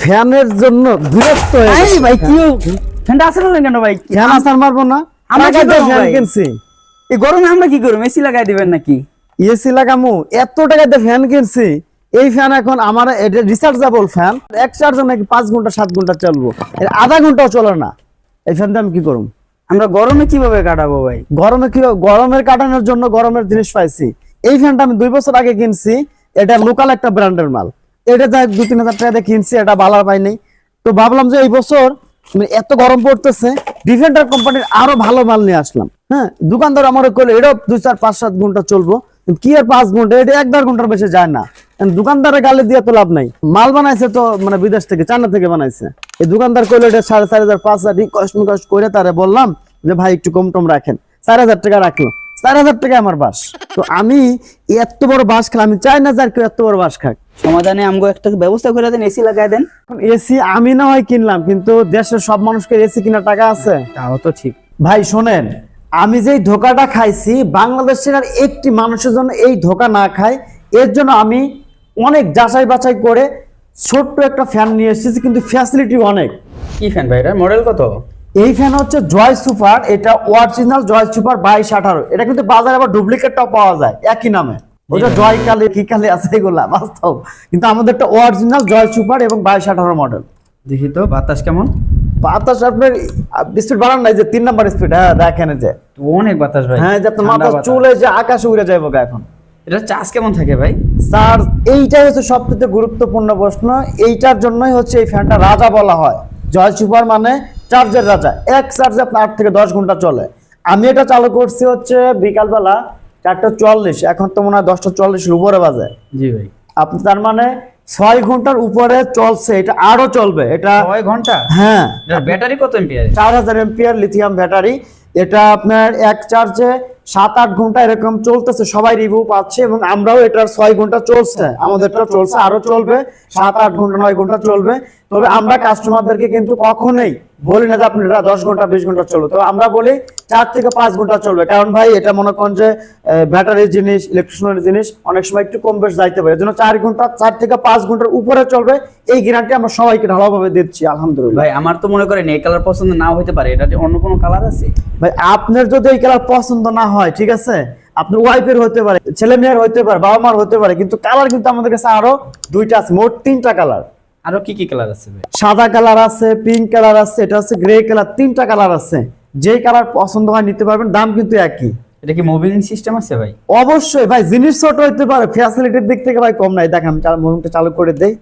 ফ্যানের জন্য বিরক্ত হয়ে গেছি। ভাই কি ঠান্ডা আসলে না কেন ভাই? ফ্যান আসার মারবো না, আমরা কি করবো ফ্যান ভাই? কিনছি। এই গরমে আমরা কি করব? এসি লাগাই দিবেন নাকি? এসি লাগামু, এত টাকা দিয়ে ফ্যান কিনছি। এই ফ্যান এখন আমার এটা রিচার্জেবল ফ্যান, এক চার্জে নাকি 5 ঘন্টা 7 ঘন্টা চলবো, এর আধা ঘন্টাও চলে না। এই ফ্যান দিয়ে আমি কি করব? আমরা গরমে কিভাবে কাটাবো ভাই? গরমে কি, গরমের কাটানোর জন্য গরমের জিনিস পাইছি। এই ফ্যানটা আমি 2 বছর আগে কিনছি, এটা লোকাল একটা ব্র্যান্ডের মাল। এটা যাই 2-3 হাজার টাকা দিয়ে কিনছি, এটা বালার পাই নাই। তো ভাবলাম যে এই বছর এত গরম পড়তেছে, ডিফেন্ডার কোম্পানির আরো ভালো মাল নিয়ে আসলাম। হ্যাঁ, দোকানদার আমার কইলো এটা 2-4-5-7 ঘন্টা চলবো, কি আর 5 ঘন্টা, এটা 1-1.5 ঘন্টার বেশি যায় না। দোকানদারের গালে দিয়ে তো লাভ নাই, মাল বানাইছে তো মানে বিদেশ থেকে, চায়না থেকে বানাইছে। এই দোকানদার কইলো এটা 4,500-5,000 কষ্ট করে তারে বললাম যে ভাই একটু কম টম রাখেন, 4,000 টাকা রাখলো। 4,000 টাকা আমার বাস। তো আমি এত বড় বাস খেলাম, আমি চাই না যে আর কেউ এত বড় বাস খাক। সমাধানে আমগো একটা ব্যবস্থা করে দেন, এসি লাগাই দেন। এসি আমি না হয় কিনলাম, কিন্তু দেশের সব মানুষকে এসি কেনার টাকা আছে? তাও তো ঠিক ভাই শোনেন, আমি যেই ধোকাটা খাইছি, বাংলাদেশের আর একটি মানুষের জন্য এই ধোকা না খায়, এর জন্য আমি অনেক যাচাই বাছাই করে ছোট্ট একটা ফ্যান নিয়ে এসেছি, কিন্তু ফ্যাসিলিটি অনেক। কি ফ্যান ভাই? এটা মডেল কত? এই ফ্যান হচ্ছে জয় সুপার, এটা অরিজিনাল জয় সুপার 2218। এটা কিন্তু বাজারে আবার ডুপ্লিকেটটাও পাওয়া যায় একই নামে, ওটা জয় কালি কি কালি আছে, এগুলা বাস্তব। কিন্তু আমাদের একটা অরিজিনাল জয় সুপার এবং 2218 মডেল। দেখি তো বাতাস কেমন। বাতাস আপনার স্পিড বাড়ান নাই যে 3 নাম্বার স্পিড, হ্যাঁ দেখেন যে অনেক বাতাস ভাই। হ্যাঁ, যে আপনার ঠান্ডা মাথা বাতাস। চুলে যে আকাশে উড়ে যাইব এখন। এটা চার্জ কেমন থাকে ভাই? স্যার এইটাই হচ্ছে সবথেকে গুরুত্বপূর্ণ প্রশ্ন, এইটার জন্যই হচ্ছে এই ফ্যানটা রাজা বলা হয়। জয় সুপার মানে চার্জের রাজা, এক চার্জে আপনার 8 থেকে 10 ঘন্টা চলে। আমি এটা চালু করছি হচ্ছে বিকালবেলা 4:40, এখন তো মনে হয় 10:40 উপরে বাজে। জি ভাই। আপনি তার মানে 6 ঘন্টার উপরে চলছে, এটা আরো চলবে। এটা 6 ঘন্টা? হ্যাঁ, ব্যাটারি কত এম্পিয়ার? 4000 ampere lithium battery. এটা আপনার এক চার্জে 7-8 ঘন্টা এরকম চলতেছে, সবাই রিভিউ পাচ্ছে, এবং আমরাও এটার 6 ঘন্টা চলছে, আমাদেরটা চলছে, আরো চলবে 7-8 ঘন্টা 9 ঘন্টা চলবে। তবে আমরা কাস্টমারদেরকে কিন্তু কখনোই বলি না যে আপনি এটা 10 ঘন্টা 20 ঘন্টা চলবে, তো আমরা বলি 4 থেকে 5 ঘন্টা চলবে। কারণ ভাই এটা মনে করেন যে ব্যাটারির জিনিস, ইলেকট্রিশিয়ানের জিনিস, অনেক সময় একটু কম বেশ যাইতে পারে, এজন্য 4 থেকে 5 ঘন্টার উপরে চলবে, এই গ্যারান্টি আমরা সবাইকে ঢালাভাবে দিচ্ছি আলহামদুলিল্লাহ। ভাই আমার তো মনে করেন এই কালার পছন্দ নাও হতে পারে, এটা অন্য কোনো কালার আছে? ভাই আপনার যদি এই কালার পছন্দ না হয়, ঠিক আছে, আপনার ওয়াইফের হতে পারে, ছেলে মেয়ের হতে পারে, বাবা মার হতে পারে, কিন্তু কালার কিন্তু আমাদের কাছে আরো 2টা আছে, মোট 3টা কালার। আরো কি কি কালার আছে ভাই? সাদা কালার আছে, পিঙ্ক কালার আছে, এটা হচ্ছে গ্রে কালার, 3টা কালার আছে। যেই কালার পছন্দ হয় নিতে পারবেন, দাম কিন্তু একই। এটা কি মুভিং সিস্টেম আছে ভাই? অবশ্যই ভাই, জিনিস ছোট হতে পারে, ফ্যাসিলিটির দিক থেকে ভাই কম নাই। দেখেন মুভিংটা চালু করে দেই,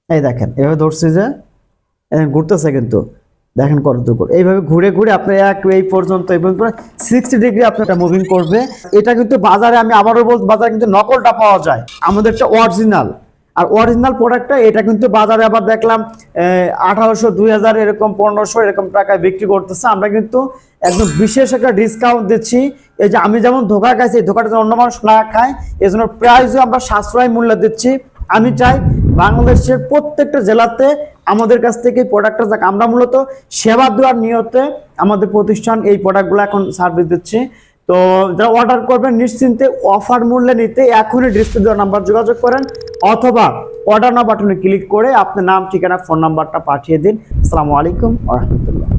এই দেখেন এভাবে ধরছি যে ঘুরতেছে, কিন্তু দেখেন কত দূর এইভাবে ঘুরে ঘুরে আপনার এই পর্যন্ত 60 ডিগ্রি আপনার মুভিং করবে। এটা কিন্তু বাজারে, আমি আবারও বলতে, বাজারে কিন্তু নকলটা পাওয়া যায়, আমাদেরটা অরিজিনাল। আর অরিজিনাল প্রোডাক্টটা এটা কিন্তু বাজারে আবার দেখলাম 1800, 2000 এরকম 1500 এরকম টাকায় বিক্রি করতেছে। আমরা কিন্তু একদম বিশেষ একটা ডিসকাউন্ট দিচ্ছি। এই যে আমি যেমন ধোকা খাইছি, এই ধোকাটা যেন অন্য মানুষ না খায়, এই জন্য প্রাইসও আমরা সাশ্রয় মূল্য দিচ্ছি। আমি চাই বাংলাদেশের প্রত্যেকটা জেলাতে আমাদের কাছ থেকে প্রোডাক্টটা যাক। আমরা মূলত সেবা দেওয়ার নিয়তে আমাদের প্রতিষ্ঠান এই প্রোডাক্টগুলো এখন সার্ভিস দিচ্ছি। তো যারা অর্ডার করবেন নিশ্চিন্তে অফার মূল্যে নিতে এখনই ডিসপ্লে দেওয়া নাম্বার যোগাযোগ করেন, অথবা অর্ডার নাও বাটনে ক্লিক করে আপনার নাম, ঠিকানা, ফোন নাম্বারটা পাঠিয়ে দিন। আসসালামু আলাইকুম ওয়া রাহমাতুল্লাহ।